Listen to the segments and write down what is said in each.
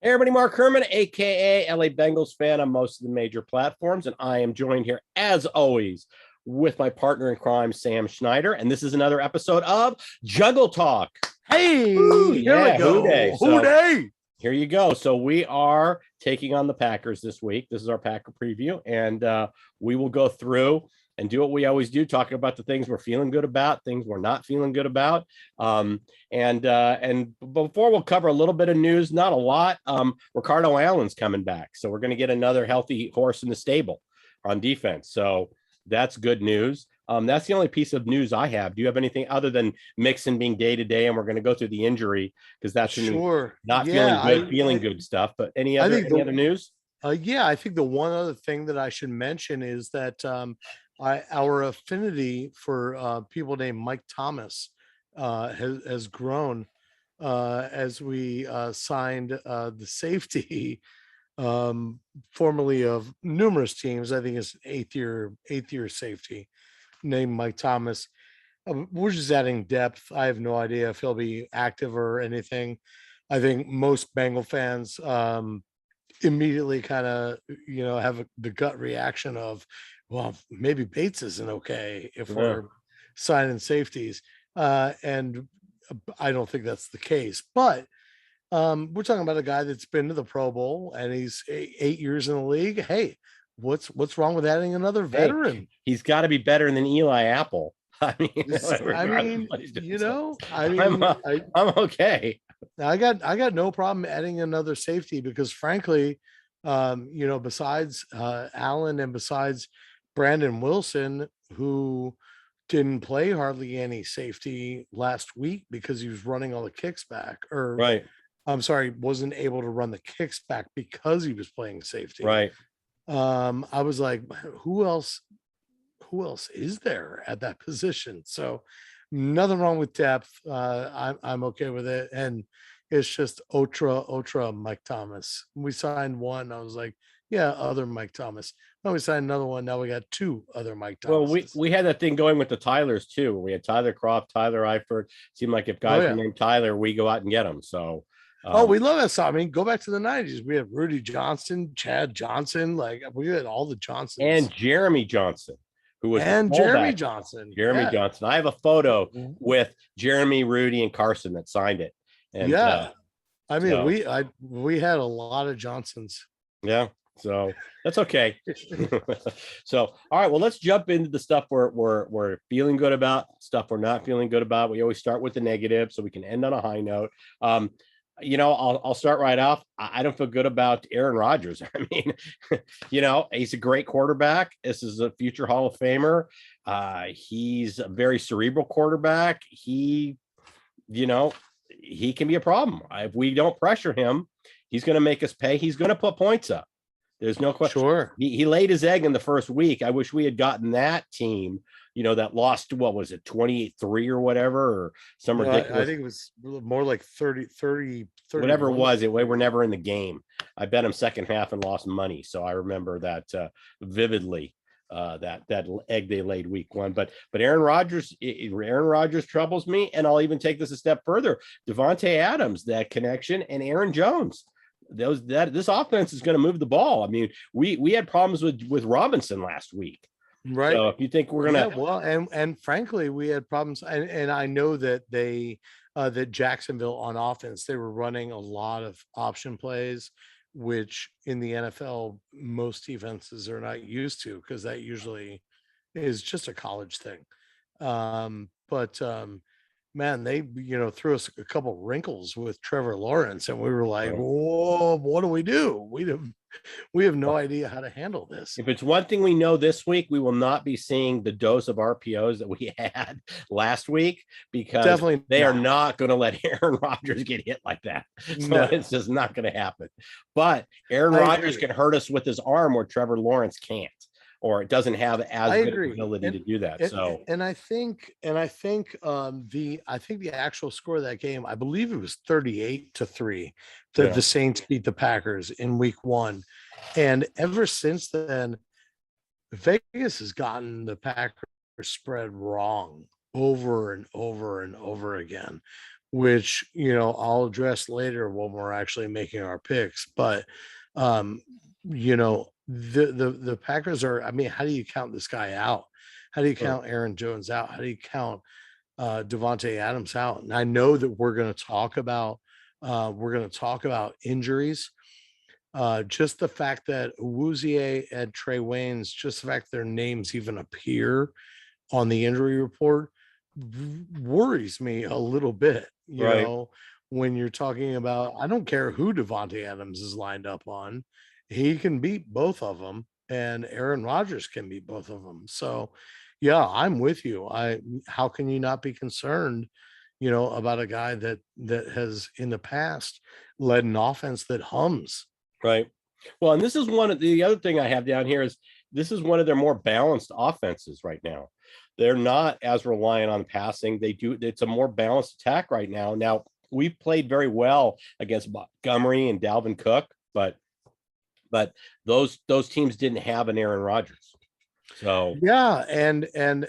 Hey everybody, Mark Herman, aka LA Bengals fan on most of the major platforms, and I am joined here as always with my partner in crime, Sam Schneider, and this is another episode of Juggle Talk. Hey, Ooh, here we yeah, Who Day. go. Who So Day? here you go. So we are taking on the Packers this week. This is our Packer preview, and we will go through and do what we always do, talking about the things we're feeling good about, things we're not feeling good about. And before we'll cover a little bit of news, not a lot. Ricardo Allen's coming back, so we're going to get another healthy horse in the stable on defense. So that's good news. That's the only piece of news I have. Do you have anything other than Mixon being day to day? And we're going to go through the injury because that's Sure. not Yeah, feeling good stuff. But I think any other news? I think the one other thing that I should mention is that our affinity for people named Mike Thomas has grown as we signed the safety formerly of numerous teams. I think it's eighth year safety named Mike Thomas. We're just adding depth. I have no idea if he'll be active or anything. I think most Bengal fans immediately kind of, have the gut reaction of, well, maybe Bates isn't okay if Yeah. we're signing safeties. And I don't think that's the case. But we're talking about a guy that's been to the Pro Bowl and he's 8 years in the league. Hey, what's wrong with adding another Hey, veteran? he's got to be better than Eli Apple. I mean, I regardless of mean, what he's doing. you know, I I'm mean, I I'm okay. I got no problem adding another safety because frankly, besides Allen and besides Brandon Wilson, who didn't play hardly any safety last week because he was running all the kicks back, or Right, I'm sorry, wasn't able to run the kicks back because he was playing safety. right. I was like, who else is there at that position? So nothing wrong with depth. I'm okay with it, and it's just ultra Mike Thomas. We signed one. I was like, yeah, other Mike Thomas. Now we signed another one. Now we got two other Mike Well, Thomases. we had that thing going with the Tylers too. We had Tyler Croft, Tyler Eifert. Seemed like if Oh guys were yeah. named Tyler, we go out and get them. So, Oh, um, we love that song. I mean, go back to the '90s. We had Rudy Johnson, Chad Johnson. Like we had all the and Johnsons Jeremy Johnson, who was the and Jeremy fullback. Johnson. Jeremy Yeah. Johnson. I have a photo Mhm. with Jeremy, Rudy, and Carson that signed it. And Yeah. I mean, so we had a lot of Johnsons. yeah, so that's okay. So, all right, well, let's jump into the stuff we're feeling good about, stuff we're not feeling good about. We always start with the negative, so we can end on a high note. I'll start right off. I don't feel good about Aaron Rodgers. I mean, he's a great quarterback. This is a future Hall of Famer. He's a very cerebral quarterback. You know, he can be a problem. If we don't pressure him, he's going to make us pay. He's going to put points up. There's no question. Sure. He laid his egg in the first week. I wish we had gotten that team, that lost, what was it, 28-3 or whatever, or some No, I ridiculous, think it was more like 30, whatever it 31 was. to We were 30. never in the game. I bet him second half and lost money. So I remember that vividly. That egg they laid week one, but Aaron Rodgers troubles me, and I'll even take this a step further. Davante Adams, that connection, and Aaron Jones, this offense is going to move the ball. I mean, we had problems with Robinson last week. Right. So if you think we're Yeah, gonna, well, and frankly, we had problems, and I know that that Jacksonville on offense, they were running a lot of option plays, which in the NFL most defenses are not used to because that usually is just a college thing. But man, they threw us a couple wrinkles with Trevor Lawrence, and we were like, "Whoa, what do we do? We have no idea how to handle this." if it's one thing we know this week, we will not be seeing the dose of RPOs that we had last week, because Definitely they are not. not going to let Aaron Rodgers get hit like that. So No, it's just not going to happen. But Aaron I Rodgers agree. can hurt us with his arm where Trevor Lawrence can't, or it doesn't have as I good an agree. ability to do that. And So and I think the actual score of that game, I believe it was 38-3 that yeah, the Saints beat the Packers in week one. And ever since then, Vegas has gotten the Packers spread wrong over and over and over again. which, I'll address later when we're actually making our picks. But, um, the Packers are, I mean, how do you count this guy out? How do you Huh. count Aaron Jones out? How do you count Davante Adams out? And I know that we're going to talk about injuries. Just the fact that Awuzie and Trey Waynes, just the fact their names even appear on the injury report worries me a little bit, Right. when you're talking about, I don't care who Davante Adams is lined up on, he can beat both of them, and Aaron Rodgers can beat both of them. So, yeah, I'm with you. How can you not be concerned, about a guy that has in the past led an offense that hums? Right. Well, and this is one of the other thing I have down here is this is one of their more balanced offenses right now. They're not as reliant on passing. It's a more balanced attack right now. Now, we played very well against Montgomery and Dalvin Cook, but those teams didn't have an Aaron Rodgers. So Yeah, and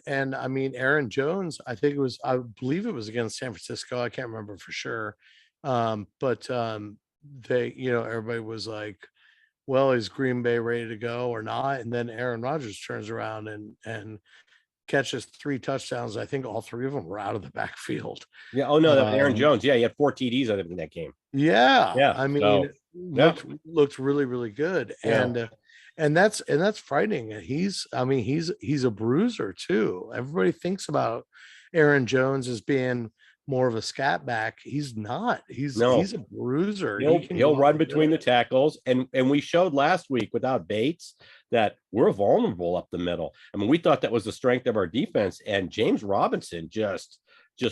I mean Aaron Jones, I believe it was against San Francisco. I can't remember for sure. But they, everybody was like, well, is Green Bay ready to go or not? And then Aaron Rodgers turns around and catches 3 touchdowns. I think all 3 of them were out of the backfield. yeah, oh no, that was Aaron Um, Jones. Yeah, he had 4 TDs I think in that game. yeah, Yeah. I mean, So yeah, looked really really good, yeah, and that's frightening. And he's a bruiser too. Everybody thinks about Aaron Jones as being more of a scat back. He's not. He's no. a bruiser. He can He'll go up run the between the middle. tackles, and we showed last week without Bates that we're vulnerable up the middle. I mean, we thought that was the strength of our defense, and James Robinson just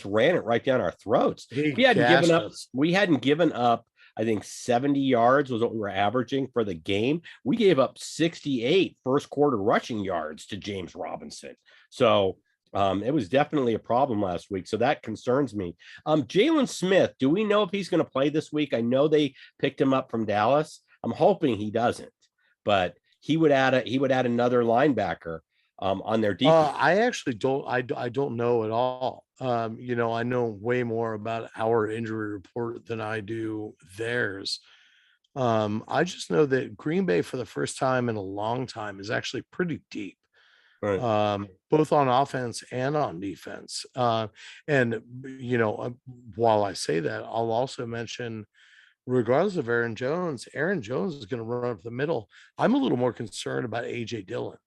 ran it right down our throats. He We hadn't given gashed up. us. We hadn't given up. I think 70 yards was what we were averaging for the game. We gave up 68 first quarter rushing yards to James Robinson. So it was definitely a problem last week. So that concerns me. Jalen Smith, do we know if he's going to play this week? I know they picked him up from Dallas. I'm hoping he doesn't, but he would add another linebacker on their defense. I actually don't. I don't know at all. I know way more about our injury report than I do theirs. I just know that Green Bay, for the first time in a long time, is actually pretty deep, Right, both on offense and on defense. And while I say that, I'll also mention, regardless of Aaron Jones is going to run up the middle. I'm a little more concerned about AJ Dillon,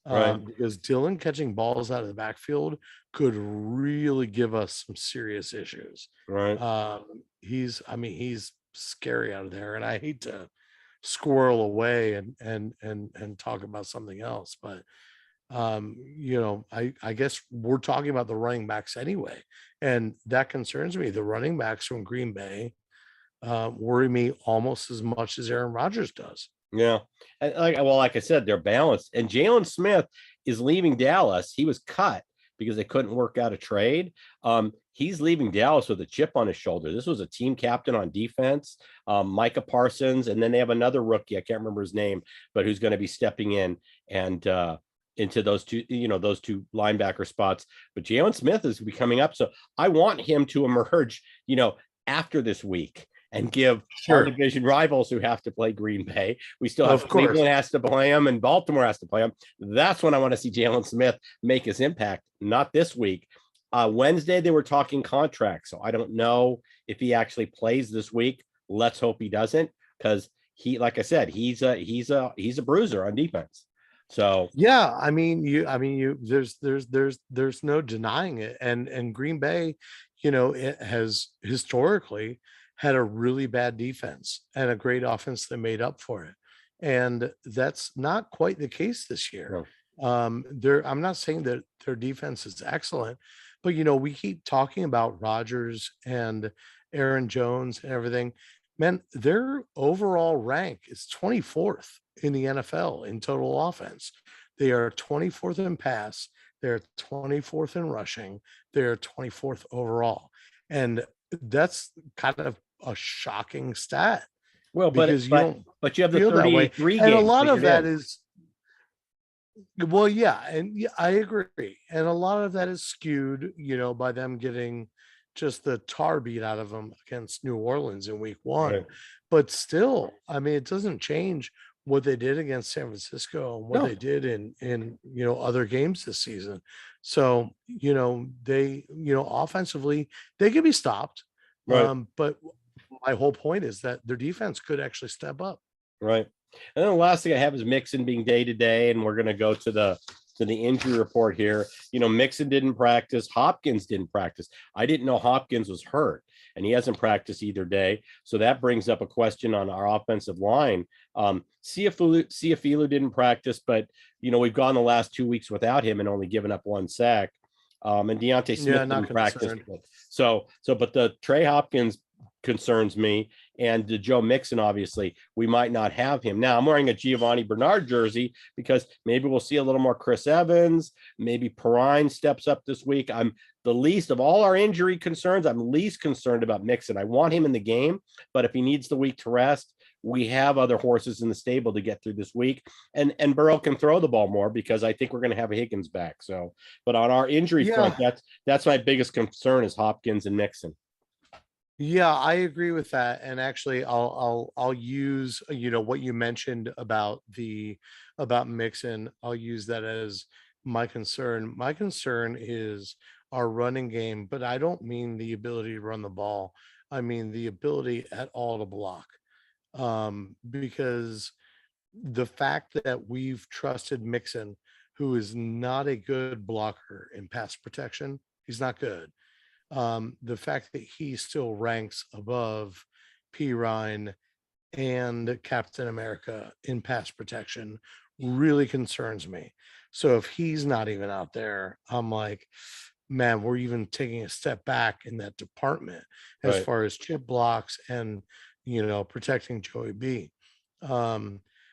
right, because Dillon catching balls out of the backfield could really give us some serious issues. right. He's scary out of there, and I hate to squirrel away and talk about something else, but I guess we're talking about the running backs anyway, and that concerns me. The running backs from Green Bay worry me almost as much as Aaron Rodgers does. Yeah. And like I said, they're balanced. And Jalen Smith is leaving Dallas. He was cut because they couldn't work out a trade. He's leaving Dallas with a chip on his shoulder. This was a team captain on defense, Micah Parsons, and then they have another rookie. I can't remember his name, but who's going to be stepping in and into those two linebacker spots. But Jalen Smith is coming up, so I want him to emerge, after this week and give our Sure. division rivals who have to play Green Bay. We still have Of course. Cleveland has to play them and Baltimore has to play them. That's when I want to see Jalen Smith make his impact, not this week. Wednesday, they were talking contracts. So I don't know if he actually plays this week. Let's hope he doesn't, because like I said, he's a bruiser on defense. So Yeah, there's no denying it. And Green Bay, it has historically had a really bad defense and a great offense that made up for it. And that's not quite the case this year. no, I'm not saying that their defense is excellent, but we keep talking about Rodgers and Aaron Jones and everything. Man, their overall rank is 24th in the NFL in total offense. They are 24th in pass. They're 24th in rushing. They're 24th overall. And that's kind of a shocking stat, well, but because you but don't but you have the feel that way. 33 And a games lot of figured that in. is, well, yeah, and yeah, I agree. And a lot of that is skewed, by them getting just the tar beat out of them against New Orleans in week one. Right. But still, I mean, it doesn't change what they did against San Francisco and what No. they did in other games this season. So, they, offensively, they could be stopped. Right. But my whole point is that their defense could actually step up. Right. And then the last thing I have is Mixon being day to day, and we're going to go to the injury report here. Mixon didn't practice. Hopkins didn't practice. I didn't know Hopkins was hurt, and he hasn't practiced either day. So that brings up a question on our offensive line. Ciafilu didn't practice, but we've gone the last 2 weeks without him and only given up one sack. And Deontay Smith didn't practice. But the Trey Hopkins concerns me, and the Joe Mixon, obviously we might not have him. Now I'm wearing a Giovanni Bernard jersey because maybe we'll see a little more Chris Evans, maybe Perrine steps up this week. I'm the least of all our injury concerns. I'm least concerned about Mixon. I want him in the game, but if he needs the week to rest, we have other horses in the stable to get through this week, and Burrow can throw the ball more because I think we're going to have a Higgins back. So, but on our injury front, that's my biggest concern is Hopkins and Mixon. Yeah, I agree with that. And actually, I'll use what you mentioned about Mixon. I'll use that as my concern. My concern is our running game, but I don't mean the ability to run the ball. I mean the ability at all to block. Because the fact that we've trusted Mixon, who is not a good blocker in pass protection, he's not good. The fact that he still ranks above Perrine and Captain America in pass protection really concerns me. So if he's not even out there, I'm like, man, we're even taking a step back in that department as far as chip blocks and protecting Joey B.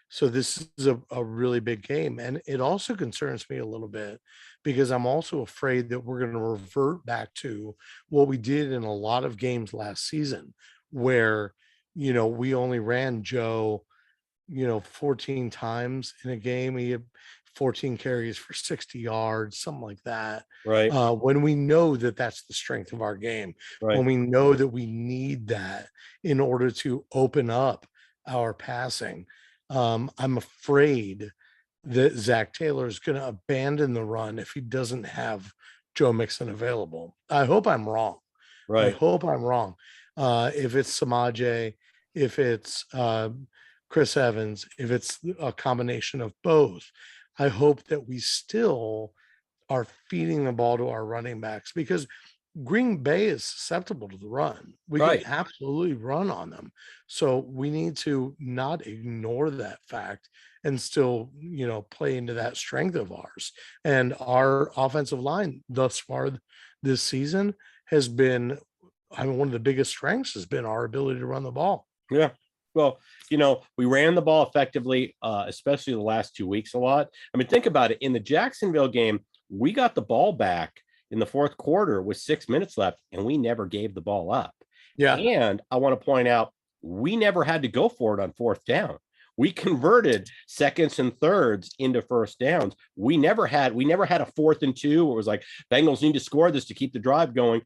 So this is a really big game. And it also concerns me a little bit because I'm also afraid that we're going to revert back to what we did in a lot of games last season, where, we only ran Joe, 14 times in a game. He had 14 carries for 60 yards, something like that. Right. When we know that that's the strength of our game, when we know that we need that in order to open up our passing. I'm afraid that Zach Taylor is going to abandon the run if he doesn't have Joe Mixon available. I hope I'm wrong. I hope I'm wrong. If it's Samaje, if it's Chris Evans, if it's a combination of both, I hope that we still are feeding the ball to our running backs, because Green Bay is susceptible to the run. We can absolutely run on them. So we need to not ignore that fact and still, play into that strength of ours. And our offensive line thus far this season has been, one of the biggest strengths has been our ability to run the ball. Yeah. Well, we ran the ball effectively, especially the last 2 weeks a lot. I mean, think about it. In the Jacksonville game, we got the ball back in the fourth quarter with 6 minutes left, and we never gave the ball up. Yeah. And I want to point out, we never had to go for it on fourth down. We converted seconds and thirds into first downs. We never had a 4th and 2 where it was like, Bengals need to score this to keep the drive going.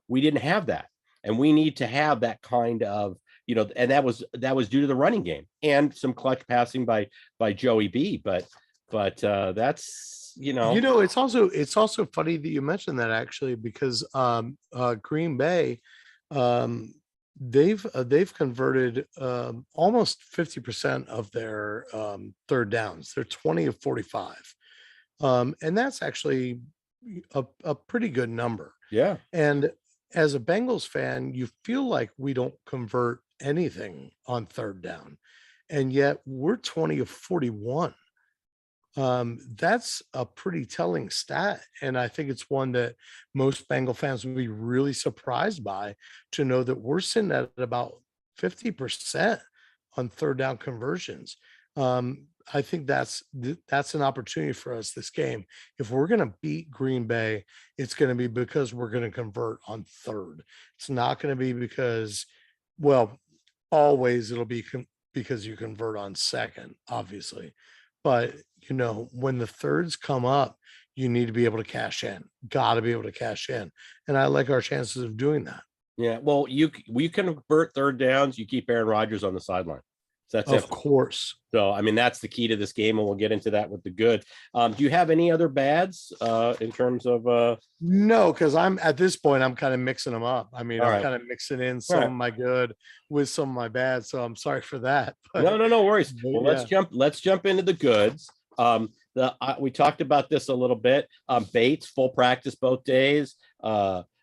We didn't have that. And we need to have that kind of, and that was due to the running game and some clutch passing by Joey B. But that's, it's also funny that you mentioned that, actually, because Green Bay, they've converted almost 50% of their third downs. They're 20 of 45. And that's actually a pretty good number. Yeah. And as a Bengals fan, you feel like we don't convert anything on third down, and yet we're 20 of 41. That's a pretty telling stat. And I think it's one that most Bengal fans would be really surprised by, to know that we're sitting at about 50% on third down conversions. I think that's an opportunity for us this game. If we're going to beat Green Bay, it's going to be because we're going to convert on third. It's not going to be because, always it'll be because you convert on second, obviously. But, when the thirds come up, you need to be able to cash in. Got to be able to cash in. And I like our chances of doing that. Yeah. Well, you can convert third downs. You keep Aaron Rodgers on the sideline. So that's Of it. course. So, I mean, that's the key to this game, and we'll get into that with the good. Do you have any other bads in terms of? No, because I'm at this point, I'm kind of mixing them up. I mean, All I'm right. kind of mixing in All some right. of my good with some of my bad. So I'm sorry for that. No worries. Well, Yeah. let's jump into the goods. We talked about this a little bit. Bates full practice both days.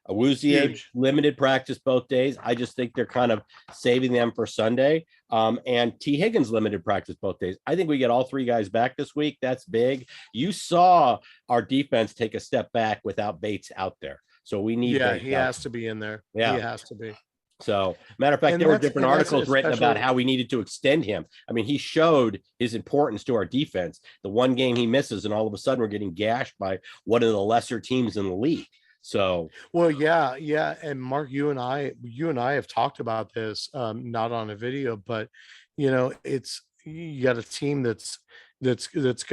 Awuzie Huge. limited practice both days. I just think they're kind of saving them for Sunday. And T. Higgins limited practice both days. I think we get all three guys back this week. That's big. You saw our defense take a step back without Bates out there. So we need Yeah, Bates he out. has to be in there. Yeah. He has to be. So, matter of fact, And there were that's- different and that's articles written about especially- how we needed to extend him. I mean, he showed his importance to our defense. The one game he misses, and all of a sudden we're getting gashed by one of the lesser teams in the league. So, Well, yeah. And Mark, you and I have talked about this, not on a video, but it's you got a team that's going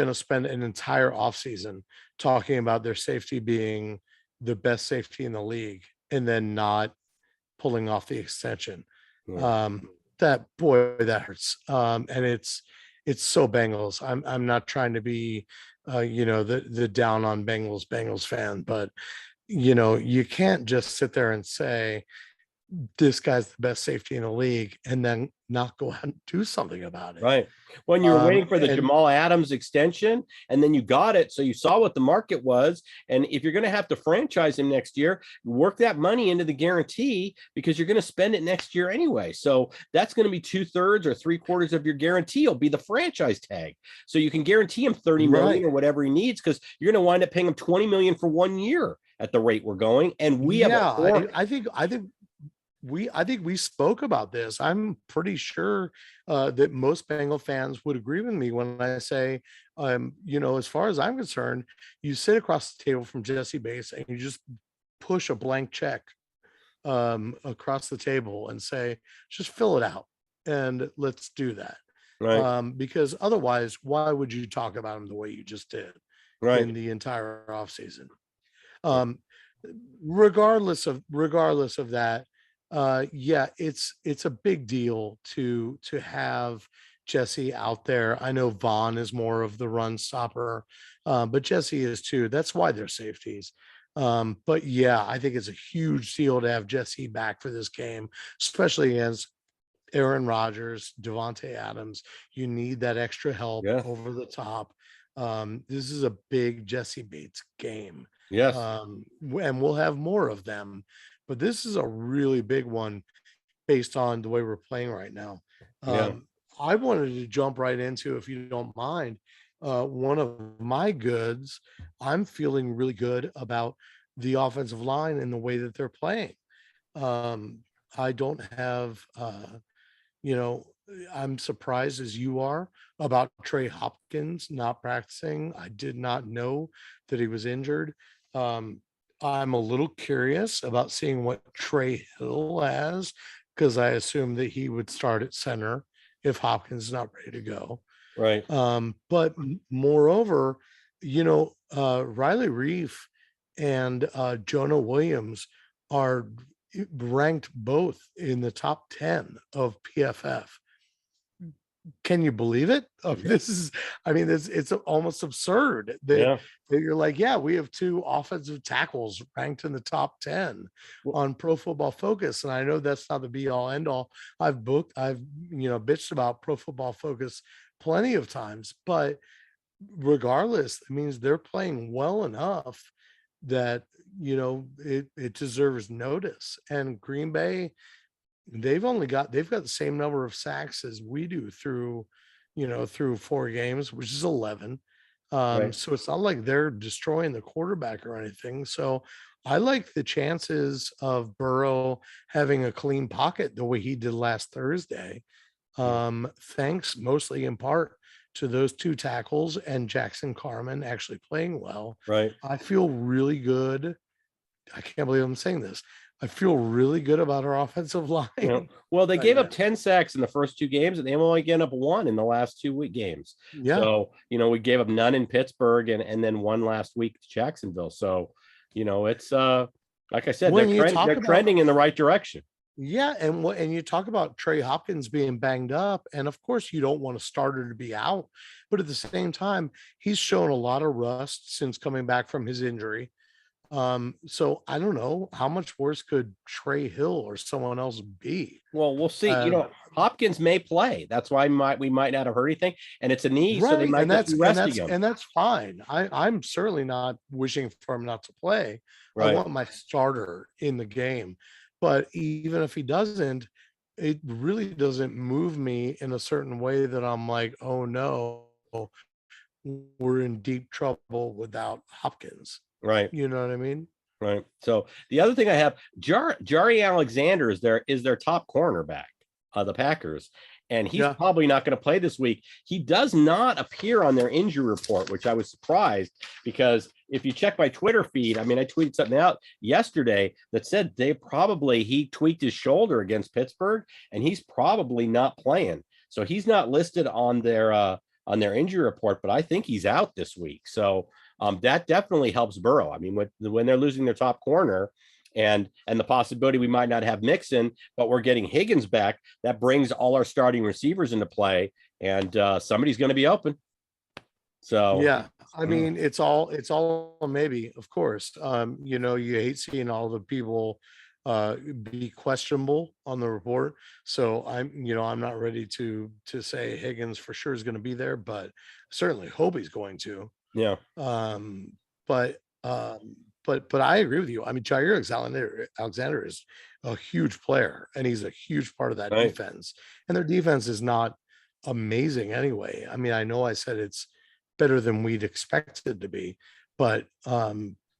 to spend an entire offseason talking about their safety being the best safety in the league, and then not pulling off the extension. yeah. That hurts. And it's so Bengals. I'm not trying to be the down on Bengals fan, but you can't just sit there and say this guy's the best safety in the league and then not go out and do something about it. Right. When you were waiting for the and- Jamal Adams extension, and then you got it, so you saw what the market was. And if you're going to have to franchise him next year, work that money into the guarantee, because you're going to spend it next year anyway. So that's going to be 2/3 or 3/4 of your guarantee will be the franchise tag. So you can guarantee him 30 million Right. or whatever he needs, because you're going to wind up paying him 20 million for 1 year at the rate we're going. And we have I think we spoke about this. I'm pretty sure that most Bengal fans would agree with me when I say, as far as I'm concerned, you sit across the table from Jesse Bates and you just push a blank check across the table and say, just fill it out and let's do that. right. Because otherwise, why would you talk about him the way you just did Right. in the entire offseason? Regardless of that, it's a big deal to have Jesse out there. I know Vaughn is more of the run stopper, but Jesse is too. That's why they're safeties. But yeah, I think it's a huge deal to have Jesse back for this game, especially against Aaron Rodgers, Davante Adams. You need that extra help over the top. This is a big Jesse Bates game. Yes. And we'll have more of them, but this is a really big one based on the way we're playing right now. I wanted to jump right into, if you don't mind, one of my goods. I'm feeling really good about the offensive line and the way that they're playing. I don't have, I'm surprised as you are about Trey Hopkins not practicing. I did not know that he was injured. I'm a little curious about seeing what Trey Hill has, because I assume that he would start at center if Hopkins is not ready to go. Right. But moreover, Riley Reef and Jonah Williams are ranked both in the top 10 of PFF. Can you believe it? It's almost absurd that you're like, yeah, we have two offensive tackles ranked in the top 10 on Pro Football Focus. And I know that's not the be all end all. I've bitched about Pro Football Focus plenty of times, but regardless, it means they're playing well enough that, it deserves notice. And Green Bay, they've got the same number of sacks as we do through 4 games, which is 11. So it's not like they're destroying the quarterback or anything. So I like the chances of Burrow having a clean pocket the way he did last Thursday. Thanks mostly in part to those 2 tackles and Jackson Carman actually playing well. Right. I feel really good. I can't believe I'm saying this. I feel really good about our offensive line Well, they right gave up now. 10 sacks in the first two games, and they only given up one in the last 2 week games. Yeah. So, we gave up none in Pittsburgh and then one last week to Jacksonville. So, it's like I said, When you talk they're about, trending in the right direction. yeah, and you talk about Trey Hopkins being banged up, and of course you don't want a starter to be out, but at the same time, he's shown a lot of rust since coming back from his injury. So I don't know how much worse could Trey Hill or someone else be. Well, we'll see. Uh, Hopkins may play. That's why we might not have heard anything. And it's a knee, so they right, might and just that's be and resting that's him. and that's fine. I'm certainly not wishing for him not to play. I Right. want my starter in the game, but even if he doesn't, it really doesn't move me in a certain way that I'm like, oh no, we're in deep trouble without Hopkins. Right. You know what I mean? Right. So the other thing I have, Jari Alexander is their top cornerback, the Packers, and he's Yeah. probably not going to play this week. He does not appear on their injury report, which I was surprised because if you check my Twitter feed, I mean, I tweeted something out yesterday that said he tweaked his shoulder against Pittsburgh, and he's probably not playing. So he's not listed on their injury report, but I think he's out this week. So that definitely helps Burrow. I mean, when they're losing their top corner and the possibility we might not have Mixon, but we're getting Higgins back, that brings all our starting receivers into play, and somebody's going to be open. So Yeah, I mean, it's all a maybe, of course. You hate seeing all the people be questionable on the report. So I'm not ready to say Higgins for sure is going to be there, but certainly hope he's going to. yeah, Um, but but I agree with you. I mean, Jair Alexander is a huge player, and he's a huge part of that right, defense. And their defense is not amazing anyway. I mean, I know I said it's better than we'd expected to be, but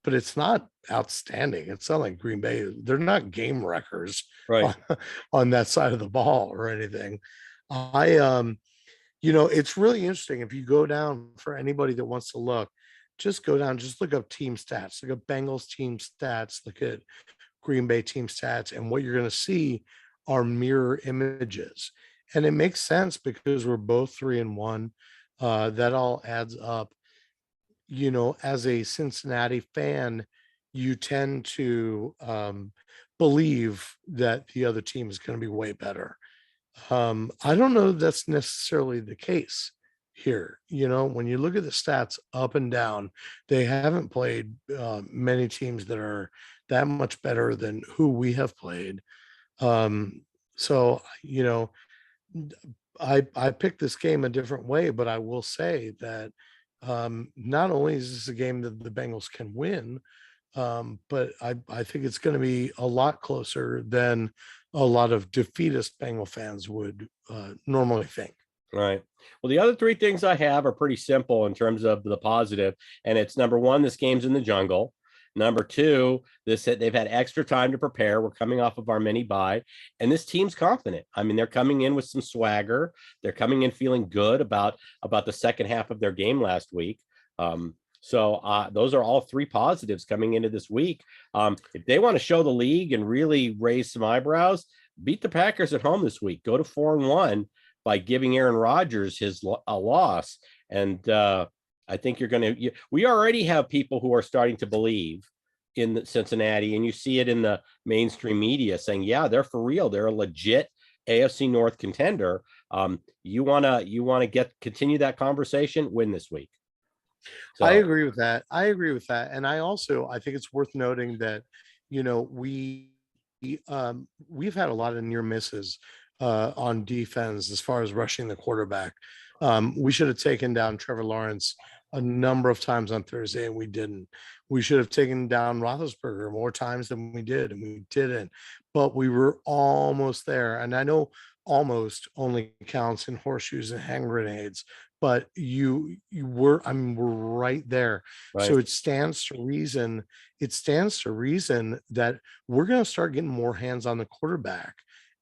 it's not outstanding. It's not like Green Bay. They're not game wreckers right, on that side of the ball or anything. I it's really interesting. If you go down for anybody that wants to look, just go down, just look up team stats, look up Bengals team stats, look at Green Bay team stats, and what you're going to see are mirror images. And it makes sense because we're both 3-1. That all adds up. As a Cincinnati fan, you tend to believe that the other team is going to be way better. I don't know that's necessarily the case here. When you look at the stats up and down, they haven't played many teams that are that much better than who we have played. So I picked this game a different way, but I will say that not only is this a game that the Bengals can win, but I think it's going to be a lot closer than a lot of defeatist Bengal fans would normally think. right. Well, the other three things I have are pretty simple in terms of the positive, and it's number one, this game's in the jungle. Number two, they've had extra time to prepare. We're coming off of our mini bye, and this team's confident. I mean, they're coming in with some swagger. They're coming in feeling good about the second half of their game last week. So those are all three positives coming into this week. If they want to show the league and really raise some eyebrows, beat the Packers at home this week. Go to 4-1 by giving Aaron Rodgers a loss, and I think we already have people who are starting to believe in Cincinnati, and you see it in the mainstream media saying, yeah, they're for real. They're a legit AFC North contender. You want to continue that conversation, win this week. So, I agree with that. And I think it's worth noting that, we've had a lot of near misses on defense as far as rushing the quarterback. We should have taken down Trevor Lawrence a number of times on Thursday, and we didn't. We should have taken down Roethlisberger more times than we did, and we didn't. But we were almost there. And I know almost only counts in horseshoes and hand grenades, but we're right there. right, So it stands to reason. It stands to reason that we're going to start getting more hands on the quarterback.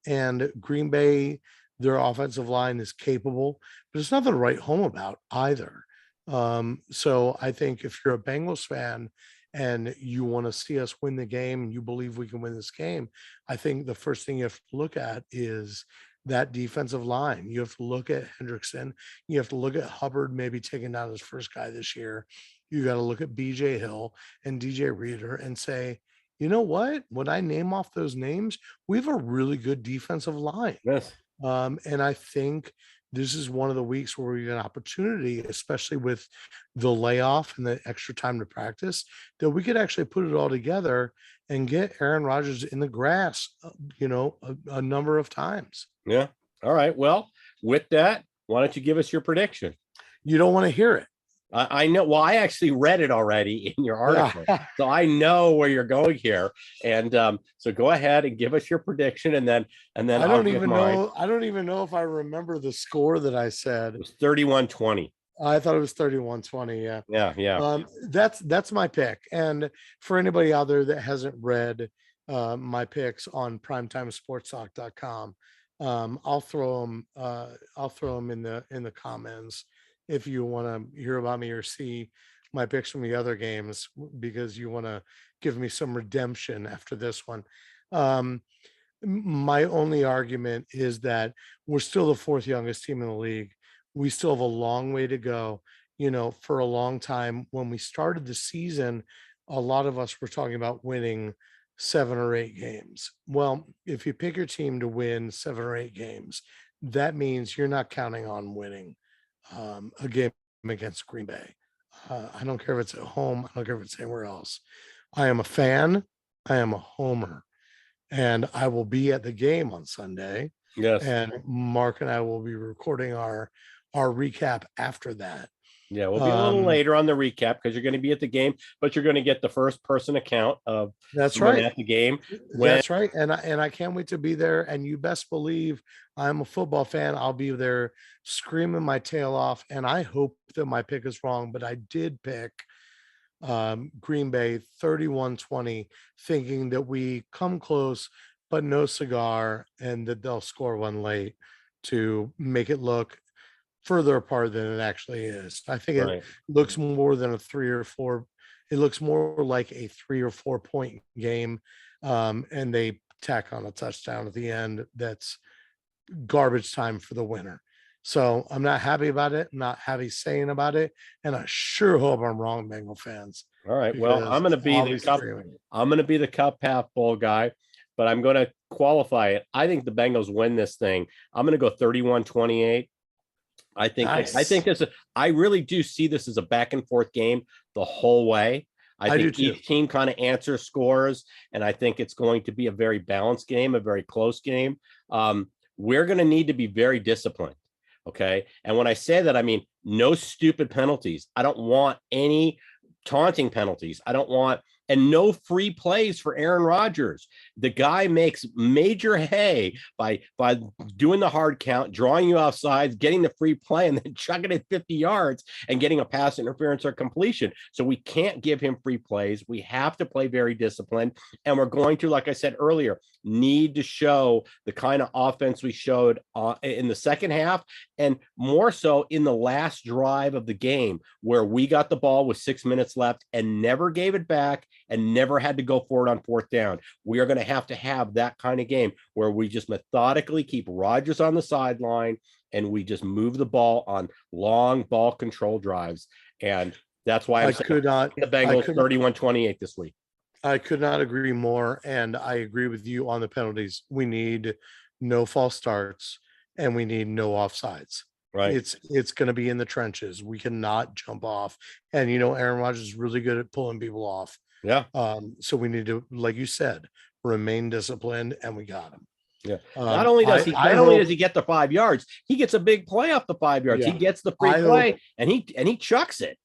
And Green Bay, their offensive line is capable, but it's nothing to write home about either. So I think if you're a Bengals fan and you want to see us win the game, and you believe we can win this game, I think the first thing you have to look at is that defensive line. You have to look at Hendrickson. You have to look at Hubbard maybe taking down his first guy this year. You got to look at BJ Hill and DJ Reader and say, you know what? When I name off those names, we have a really good defensive line. Yes. And I think this is one of the weeks where we get an opportunity, especially with the layoff and the extra time to practice, that we could actually put it all together and get Aaron Rodgers in the grass, a number of times. Yeah. All right. Well, with that, why don't you give us your prediction? You don't want to hear it. I know. Well, I actually read it already in your article, so I know where you're going here. And so go ahead and give us your prediction, and then I don't even know. I don't even know if I remember the score that I said. It was 31-20. I thought it was 31-20. Yeah. Yeah. That's my pick. And for anybody out there that hasn't read my picks on primetimesportstalk.com, I'll throw them in the comments if you want to hear about me or see my picks from the other games, because you want to give me some redemption after this one. My only argument is that we're still the fourth youngest team in the league. We still have a long way to go. For a long time, when we started the season, a lot of us were talking about winning 7 or 8 games. Well, if you pick your team to win 7 or 8 games, that means you're not counting on winning a game against Green Bay. I don't care if it's at home. I don't care if it's anywhere else. I am a fan. I am a homer, and I will be at the game on Sunday. Yes. And Mark and I will be recording our recap after that. Yeah, we'll be a little later on the recap because you're going to be at the game, but you're going to get the first person account of that's right at the game. That's right. And I can't wait to be there. And you best believe I'm a football fan. I'll be there screaming my tail off. And I hope that my pick is wrong, but I did pick Green Bay 31-20, thinking that we come close, but no cigar, and that they'll score one late to make it look further apart than it actually is. I think it looks more than a 3 or 4. It looks more like a 3 or 4 point game. And they tack on a touchdown at the end. That's garbage time for the winner. So I'm not happy about it. I'm not happy saying about it. And I sure hope I'm wrong, Bengal fans. All right. Well, I'm going to be the cup half full guy, but I'm going to qualify it. I think the Bengals win this thing. I'm going to go 31-28. I really do see this as a back and forth game the whole way. I think each team kind of answers scores, and I think it's going to be a very balanced game, a very close game. We're going to need to be very disciplined. Okay. And when I say that, I mean, no stupid penalties. I don't want any taunting penalties. I don't want, and no free plays for Aaron Rodgers. The guy makes major hay by doing the hard count, drawing you off sides, getting the free play, and then chucking it 50 yards and getting a pass interference or completion. So we can't give him free plays. We have to play very disciplined. And we're going to, like I said earlier, need to show the kind of offense we showed in the second half, and more so in the last drive of the game, where we got the ball with 6 minutes left and never gave it back and never had to go for it on 4th down. We are going to have that kind of game where we just methodically keep Rodgers on the sideline and we just move the ball on long ball control drives. And that's why the Bengals 31-28 this week. I could not agree more. And I agree with you on the penalties. We need no false starts and we need no offsides. Right. It's going to be in the trenches. We cannot jump off. And, Aaron Rodgers is really good at pulling people off. Yeah. So we need to, like you said, remain disciplined, and we got him. Yeah. Not only does he get the 5 yards, he gets a big play off the 5 yards. Yeah. He gets the free play and he chucks it.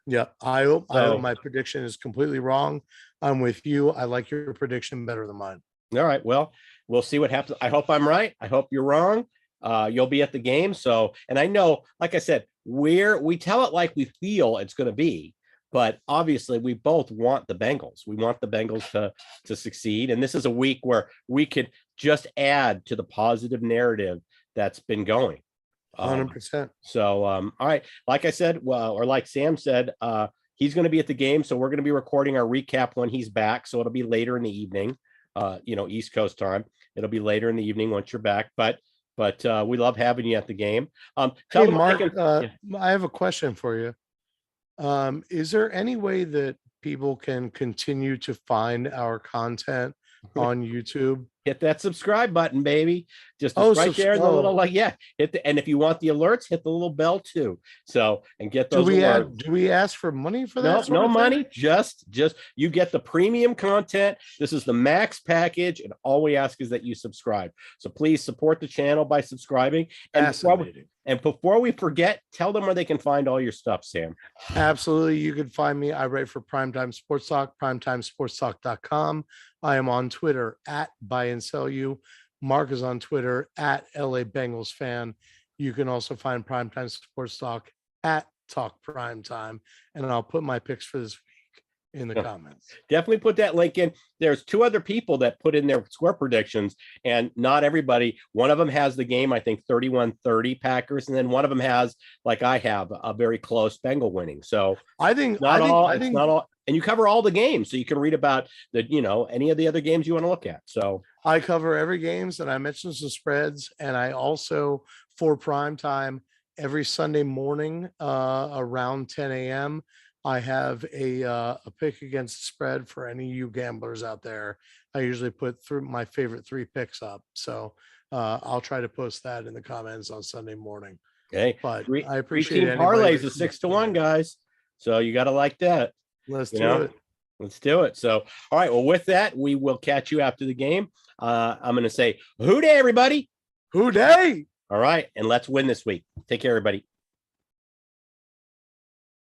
Yeah. I hope my prediction is completely wrong. I'm with you. I like your prediction better than mine. All right. Well, we'll see what happens. I hope I'm right. I hope you're wrong. You'll be at the game. So, and I know, like I said, we tell it like we feel it's going to be, but obviously we both want the Bengals. We want the Bengals to succeed. And this is a week where we could just add to the positive narrative that's been going. 100%. So, all right. Like I said, or like Sam said, he's going to be at the game. So we're going to be recording our recap when he's back. So it'll be later in the evening, East Coast time. It'll be later in the evening once you're back. But we love having you at the game. Tell Hey, them Mark, I have a question for you. Is there any way that people can continue to find our content on YouTube? Hit that subscribe button, baby. Just Oh, right there in the little, hit the, and if you want the alerts, hit the little bell too. So, and get those alerts. Do we ask for money for that? No money. Just you get the premium content. This is the max package, and all we ask is that you subscribe. So please support the channel by subscribing. And before we forget, tell them where they can find all your stuff, Sam. Absolutely. You can find me. I write for Primetime Sports Talk, primetimesportstalk.com. I am on Twitter at Buy and Sell You. Mark is on Twitter at LA Bengals Fan. You can also find Primetime Sports Talk at Talk Primetime. And I'll put my picks for this week in the comments. Definitely put that link in. There's 2 other people that put in their score predictions, and not everybody. One of them has the game, I think 31-30 Packers, and then one of them has, like I have, a very close Bengal winning. So I think not all, and you cover all the games, so you can read about any of the other games you want to look at. So I cover every games, and I mentioned some spreads, and I also, for prime time, every Sunday morning around 10 a.m. I have a pick against the spread for any of you gamblers out there. I usually put through my favorite 3 picks up. So I'll try to post that in the comments on Sunday morning. Okay. But I team appreciate it. Parlays is 6-1, guys. So you got to like that. Let's do it. Let's do it. So, all right. Well, with that, we will catch you after the game. I'm going to say, hoo day, everybody. Hoo day. All right. And let's win this week. Take care, everybody.